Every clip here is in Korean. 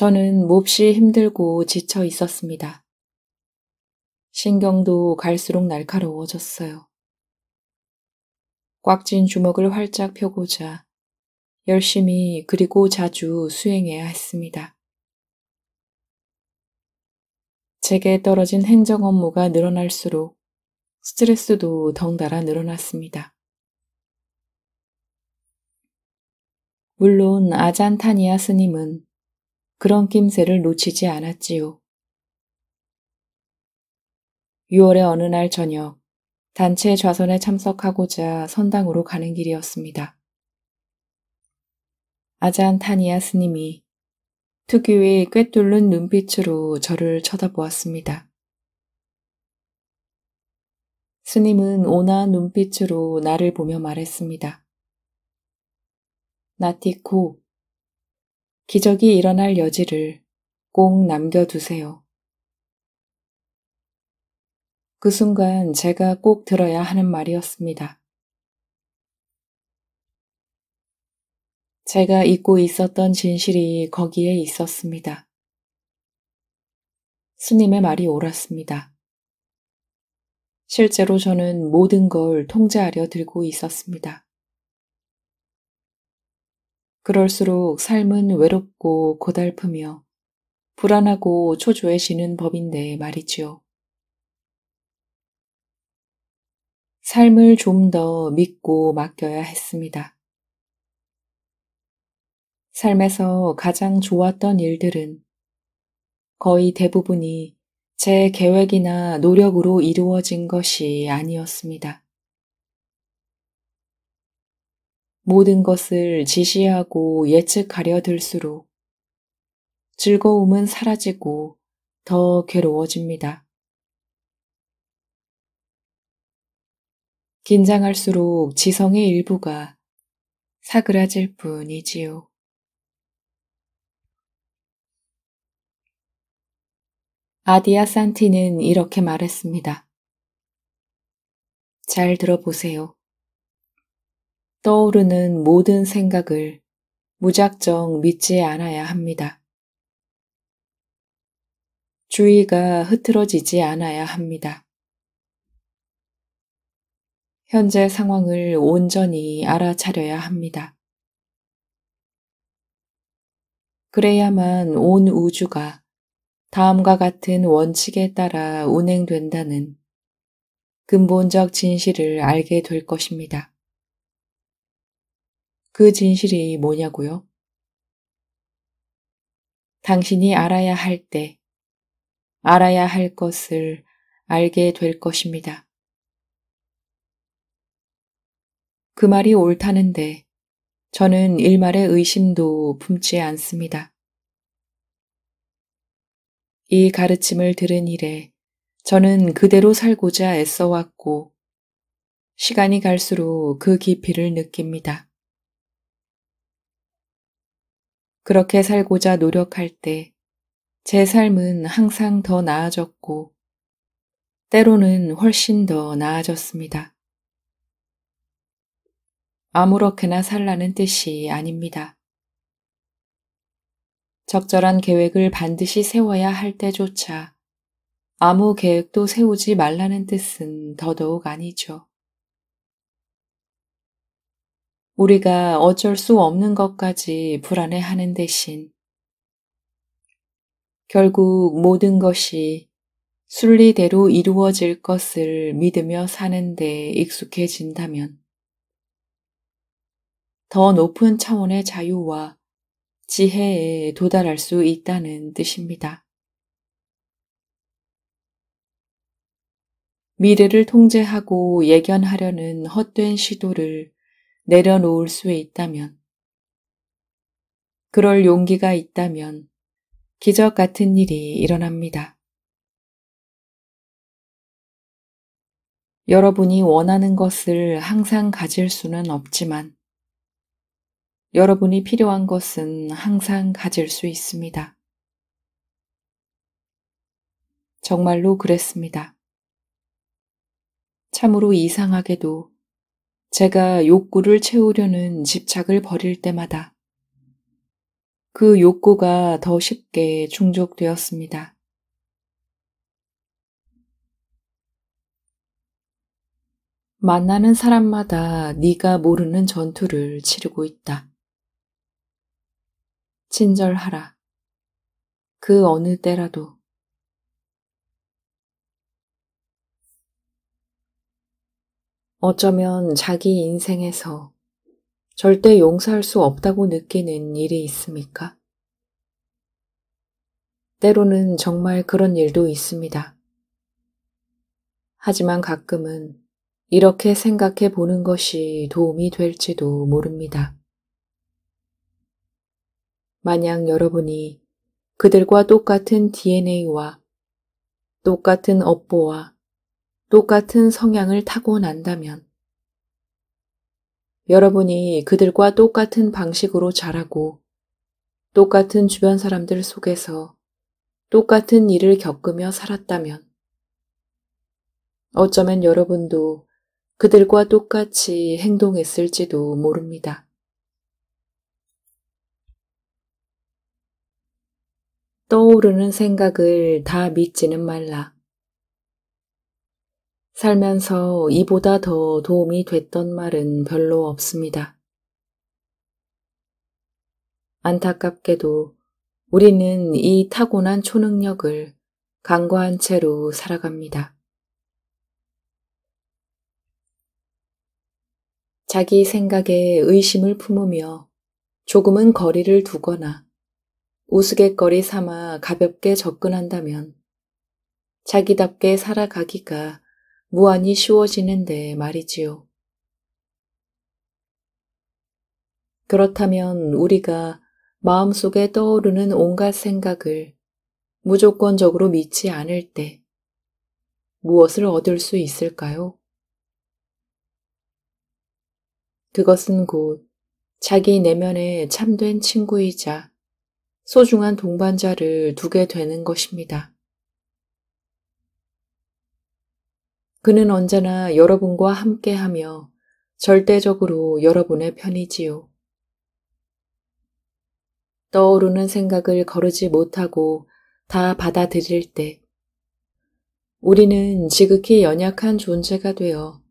저는 몹시 힘들고 지쳐 있었습니다. 신경도 갈수록 날카로워졌어요. 꽉 쥔 주먹을 활짝 펴고자 열심히 그리고 자주 수행해야 했습니다. 제게 떨어진 행정 업무가 늘어날수록 스트레스도 덩달아 늘어났습니다. 물론 아잔타니아 스님은 그런 낌새를 놓치지 않았지요. 6월의 어느 날 저녁, 단체 좌선에 참석하고자 선당으로 가는 길이었습니다. 아잔타니아 스님이 특유의 꿰뚫는 눈빛으로 저를 쳐다보았습니다. 스님은 온화한 눈빛으로 나를 보며 말했습니다. 나티코, 기적이 일어날 여지를 꼭 남겨두세요. 그 순간 제가 꼭 들어야 하는 말이었습니다. 제가 잊고 있었던 진실이 거기에 있었습니다. 스님의 말이 옳았습니다. 실제로 저는 모든 걸 통제하려 들고 있었습니다. 그럴수록 삶은 외롭고 고달프며 불안하고 초조해지는 법인데 말이지요. 삶을 좀 더 믿고 맡겨야 했습니다. 삶에서 가장 좋았던 일들은 거의 대부분이 제 계획이나 노력으로 이루어진 것이 아니었습니다. 모든 것을 지시하고 예측하려 들수록 즐거움은 사라지고 더 괴로워집니다. 긴장할수록 지성의 일부가 사그라질 뿐이지요. 아디아 산티는 이렇게 말했습니다. 잘 들어보세요. 떠오르는 모든 생각을 무작정 믿지 않아야 합니다. 주의가 흐트러지지 않아야 합니다. 현재 상황을 온전히 알아차려야 합니다. 그래야만 온 우주가 다음과 같은 원칙에 따라 운행된다는 근본적 진실을 알게 될 것입니다. 그 진실이 뭐냐고요? 당신이 알아야 할 때, 알아야 할 것을 알게 될 것입니다. 그 말이 옳다는데 저는 일말의 의심도 품지 않습니다. 이 가르침을 들은 이래 저는 그대로 살고자 애써왔고 시간이 갈수록 그 깊이를 느낍니다. 그렇게 살고자 노력할 때 제 삶은 항상 더 나아졌고 때로는 훨씬 더 나아졌습니다. 아무렇게나 살라는 뜻이 아닙니다. 적절한 계획을 반드시 세워야 할 때조차 아무 계획도 세우지 말라는 뜻은 더더욱 아니죠. 우리가 어쩔 수 없는 것까지 불안해하는 대신 결국 모든 것이 순리대로 이루어질 것을 믿으며 사는 데 익숙해진다면 더 높은 차원의 자유와 지혜에 도달할 수 있다는 뜻입니다. 미래를 통제하고 예견하려는 헛된 시도를 내려놓을 수 있다면, 그럴 용기가 있다면 기적 같은 일이 일어납니다. 여러분이 원하는 것을 항상 가질 수는 없지만 여러분이 필요한 것은 항상 가질 수 있습니다. 정말로 그랬습니다. 참으로 이상하게도 제가 욕구를 채우려는 집착을 벌일 때마다 그 욕구가 더 쉽게 충족되었습니다. 만나는 사람마다 네가 모르는 전투를 치르고 있다. 친절하라. 그 어느 때라도. 어쩌면 자기 인생에서 절대 용서할 수 없다고 느끼는 일이 있습니까? 때로는 정말 그런 일도 있습니다. 하지만 가끔은 이렇게 생각해 보는 것이 도움이 될지도 모릅니다. 만약 여러분이 그들과 똑같은 DNA와 똑같은 업보와 똑같은 성향을 타고난다면 여러분이 그들과 똑같은 방식으로 자라고 똑같은 주변 사람들 속에서 똑같은 일을 겪으며 살았다면 어쩌면 여러분도 그들과 똑같이 행동했을지도 모릅니다. 떠오르는 생각을 다 믿지는 말라. 살면서 이보다 더 도움이 됐던 말은 별로 없습니다. 안타깝게도 우리는 이 타고난 초능력을 간과한 채로 살아갑니다. 자기 생각에 의심을 품으며 조금은 거리를 두거나 우스갯거리 삼아 가볍게 접근한다면 자기답게 살아가기가 무한히 쉬워지는데 말이지요. 그렇다면 우리가 마음속에 떠오르는 온갖 생각을 무조건적으로 믿지 않을 때 무엇을 얻을 수 있을까요? 그것은 곧 자기 내면의 참된 친구이자 소중한 동반자를 두게 되는 것입니다. 그는 언제나 여러분과 함께하며 절대적으로 여러분의 편이지요. 떠오르는 생각을 거르지 못하고 다 받아들일 때 우리는 지극히 연약한 존재가 되어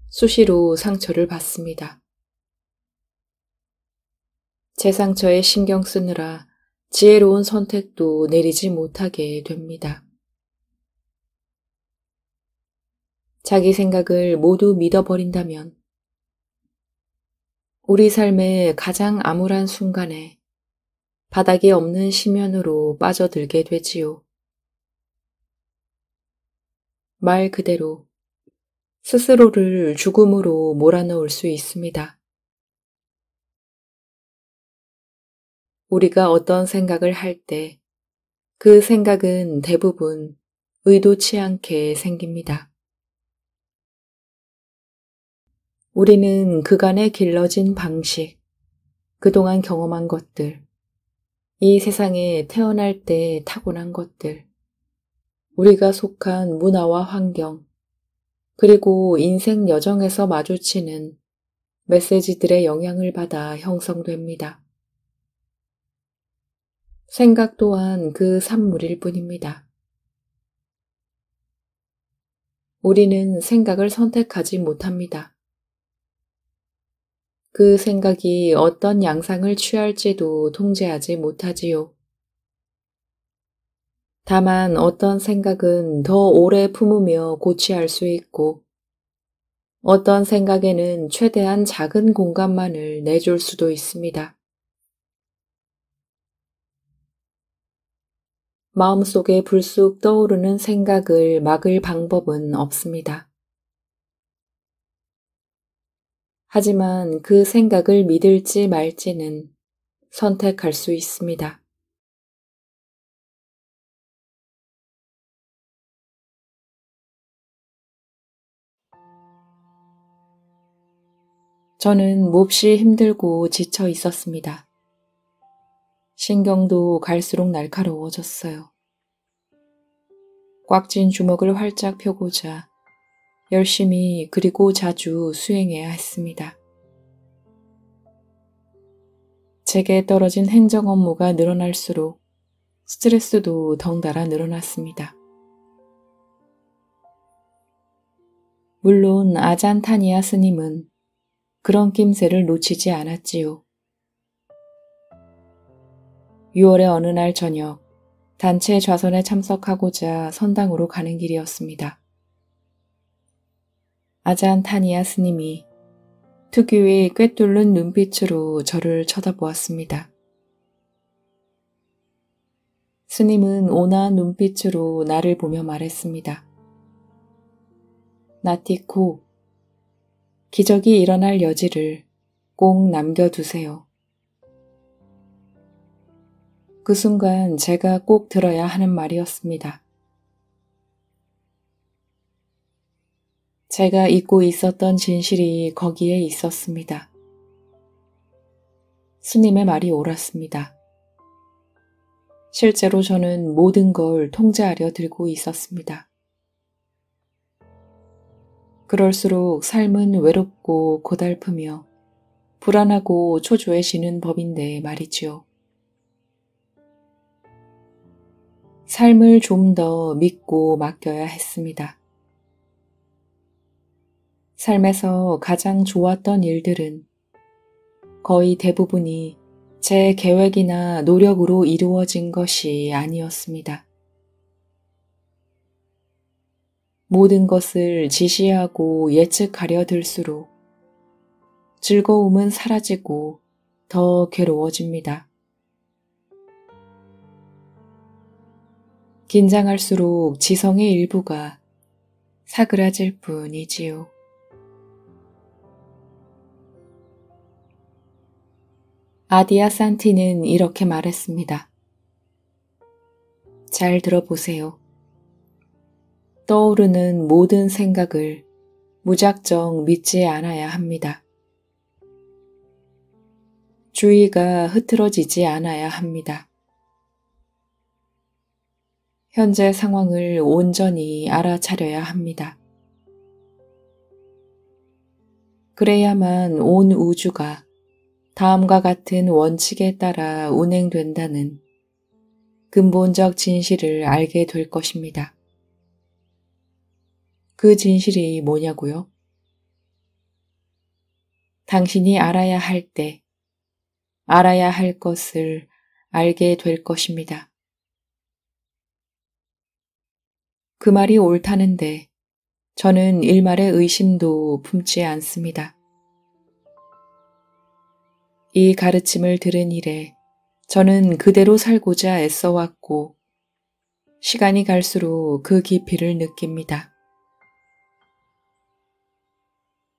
수시로 상처를 받습니다. 제 상처에 신경 쓰느라 지혜로운 선택도 내리지 못하게 됩니다. 자기 생각을 모두 믿어버린다면 우리 삶의 가장 암울한 순간에 바닥이 없는 심연으로 빠져들게 되지요. 말 그대로 스스로를 죽음으로 몰아넣을 수 있습니다. 우리가 어떤 생각을 할 때 그 생각은 대부분 의도치 않게 생깁니다. 우리는 그간에 길러진 방식, 그동안 경험한 것들, 이 세상에 태어날 때 타고난 것들, 우리가 속한 문화와 환경, 그리고 인생 여정에서 마주치는 메시지들의 영향을 받아 형성됩니다. 생각 또한 그 산물일 뿐입니다. 우리는 생각을 선택하지 못합니다. 그 생각이 어떤 양상을 취할지도 통제하지 못하지요. 다만 어떤 생각은 더 오래 품으며 고취할 수 있고 어떤 생각에는 최대한 작은 공간만을 내줄 수도 있습니다. 마음속에 불쑥 떠오르는 생각을 막을 방법은 없습니다. 하지만 그 생각을 믿을지 말지는 선택할 수 있습니다. 저는 몹시 힘들고 지쳐 있었습니다. 신경도 갈수록 날카로워졌어요. 꽉 쥔 주먹을 활짝 펴고자 열심히 그리고 자주 수행해야 했습니다. 제게 떨어진 행정 업무가 늘어날수록 스트레스도 덩달아 늘어났습니다. 물론 아잔타니아 스님은 그런 낌새를 놓치지 않았지요. 6월의 어느 날 저녁, 단체 좌선에 참석하고자 선당으로 가는 길이었습니다. 아잔타니아 스님이 특유의 꿰뚫는 눈빛으로 저를 쳐다보았습니다. 스님은 온화한 눈빛으로 나를 보며 말했습니다. 나티코, 기적이 일어날 여지를 꼭 남겨두세요. 그 순간 제가 꼭 들어야 하는 말이었습니다. 제가 잊고 있었던 진실이 거기에 있었습니다. 스님의 말이 옳았습니다. 실제로 저는 모든 걸 통제하려 들고 있었습니다. 그럴수록 삶은 외롭고 고달프며 불안하고 초조해지는 법인데 말이지요. 삶을 좀 더 믿고 맡겨야 했습니다. 삶에서 가장 좋았던 일들은 거의 대부분이 제 계획이나 노력으로 이루어진 것이 아니었습니다. 모든 것을 지시하고 예측하려 들수록 즐거움은 사라지고 더 괴로워집니다. 긴장할수록 지성의 일부가 사그라질 뿐이지요. 아디아산티는 이렇게 말했습니다. 잘 들어보세요. 떠오르는 모든 생각을 무작정 믿지 않아야 합니다. 주의가 흐트러지지 않아야 합니다. 현재 상황을 온전히 알아차려야 합니다. 그래야만 온 우주가 다음과 같은 원칙에 따라 운행된다는 근본적 진실을 알게 될 것입니다. 그 진실이 뭐냐고요? 당신이 알아야 할 때, 알아야 할 것을 알게 될 것입니다. 그 말이 옳다는데 저는 일말의 의심도 품지 않습니다. 이 가르침을 들은 이래 저는 그대로 살고자 애써왔고 시간이 갈수록 그 깊이를 느낍니다.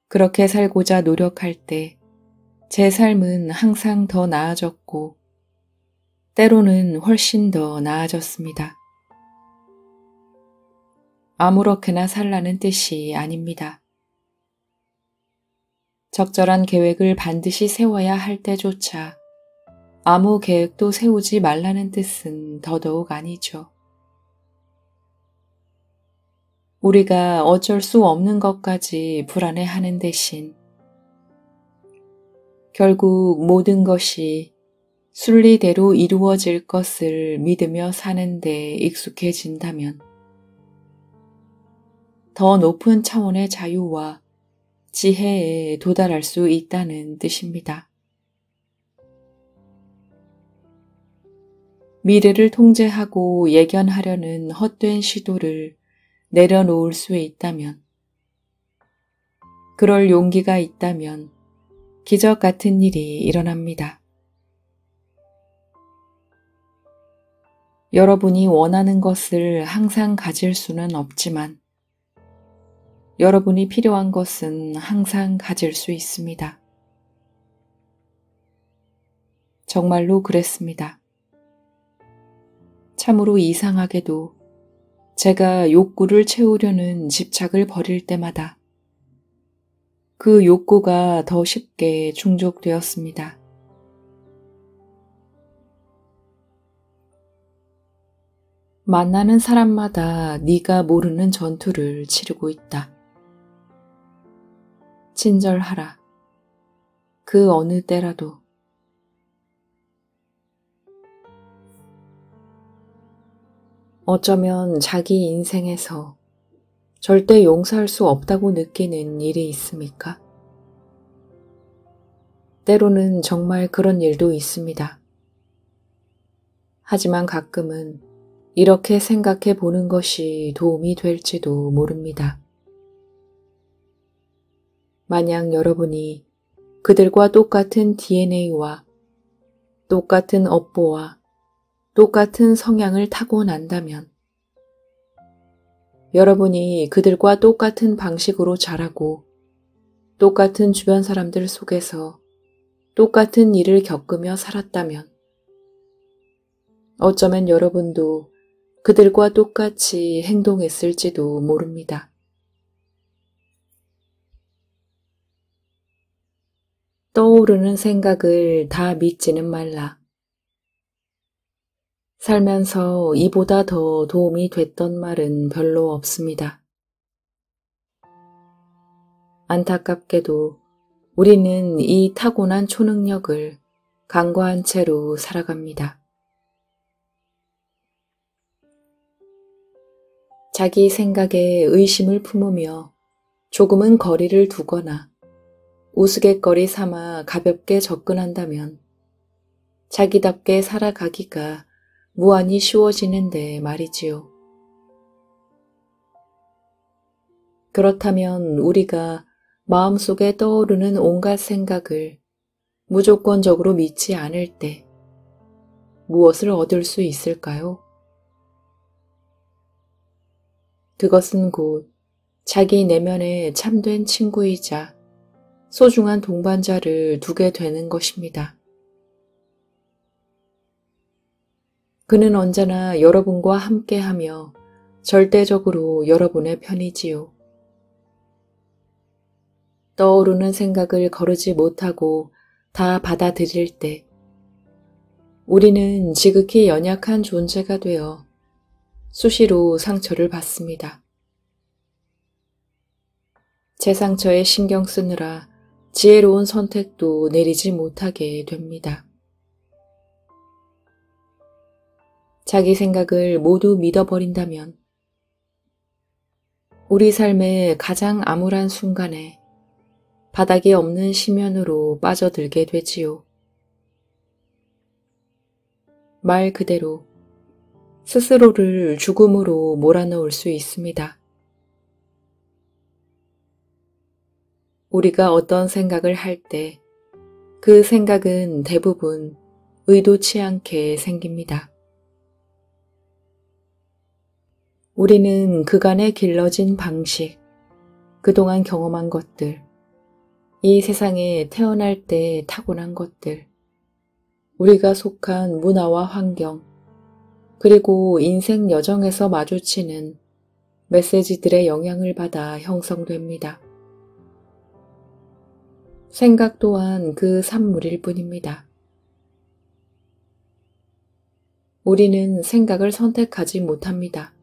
그렇게 살고자 노력할 때 제 삶은 항상 더 나아졌고 때로는 훨씬 더 나아졌습니다. 아무렇게나 살라는 뜻이 아닙니다. 적절한 계획을 반드시 세워야 할 때조차 아무 계획도 세우지 말라는 뜻은 더더욱 아니죠. 우리가 어쩔 수 없는 것까지 불안해하는 대신 결국 모든 것이 순리대로 이루어질 것을 믿으며 사는 데 익숙해진다면 더 높은 차원의 자유와 지혜에 도달할 수 있다는 뜻입니다. 미래를 통제하고 예견하려는 헛된 시도를 내려놓을 수 있다면, 그럴 용기가 있다면 기적 같은 일이 일어납니다. 여러분이 원하는 것을 항상 가질 수는 없지만 여러분이 필요한 것은 항상 가질 수 있습니다. 정말로 그랬습니다. 참으로 이상하게도 제가 욕구를 채우려는 집착을 버릴 때마다 그 욕구가 더 쉽게 충족되었습니다. 만나는 사람마다 네가 모르는 전투를 치르고 있다. 친절하라. 그 어느 때라도 어쩌면 자기 인생에서 절대 용서할 수 없다고 느끼는 일이 있습니까? 때로는 정말 그런 일도 있습니다. 하지만 가끔은 이렇게 생각해 보는 것이 도움이 될지도 모릅니다. 만약 여러분이 그들과 똑같은 DNA와 똑같은 업보와 똑같은 성향을 타고난다면 여러분이 그들과 똑같은 방식으로 자라고 똑같은 주변 사람들 속에서 똑같은 일을 겪으며 살았다면 어쩌면 여러분도 그들과 똑같이 행동했을지도 모릅니다. 떠오르는 생각을 다 믿지는 말라. 살면서 이보다 더 도움이 됐던 말은 별로 없습니다. 안타깝게도 우리는 이 타고난 초능력을 간과한 채로 살아갑니다. 자기 생각에 의심을 품으며 조금은 거리를 두거나 우스갯거리 삼아 가볍게 접근한다면 자기답게 살아가기가 무한히 쉬워지는데 말이지요. 그렇다면 우리가 마음속에 떠오르는 온갖 생각을 무조건적으로 믿지 않을 때 무엇을 얻을 수 있을까요? 그것은 곧 자기 내면에 참된 친구이자 소중한 동반자를 두게 되는 것입니다. 그는 언제나 여러분과 함께하며 절대적으로 여러분의 편이지요. 떠오르는 생각을 거르지 못하고 다 받아들일 때 우리는 지극히 연약한 존재가 되어 수시로 상처를 받습니다. 제 상처에 신경 쓰느라 지혜로운 선택도 내리지 못하게 됩니다. 자기 생각을 모두 믿어버린다면 우리 삶의 가장 암울한 순간에 바닥이 없는 심연으로 빠져들게 되지요. 말 그대로 스스로를 죽음으로 몰아넣을 수 있습니다. 우리가 어떤 생각을 할 때 그 생각은 대부분 의도치 않게 생깁니다. 우리는 그간에 길러진 방식, 그동안 경험한 것들, 이 세상에 태어날 때 타고난 것들, 우리가 속한 문화와 환경, 그리고 인생 여정에서 마주치는 메시지들의 영향을 받아 형성됩니다. 생각 또한 그 산물일 뿐입니다. 우리는 생각을 선택하지 못합니다.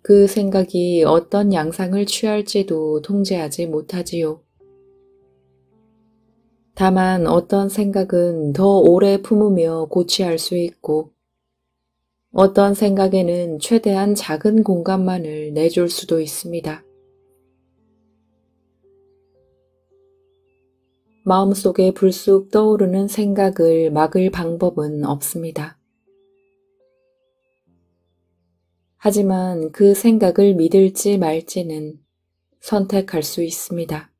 그 생각이 어떤 양상을 취할지도 통제하지 못하지요. 다만 어떤 생각은 더 오래 품으며 고취할 수 있고 어떤 생각에는 최대한 작은 공간만을 내줄 수도 있습니다. 마음속에 불쑥 떠오르는 생각을 막을 방법은 없습니다. 하지만 그 생각을 믿을지 말지는 선택할 수 있습니다.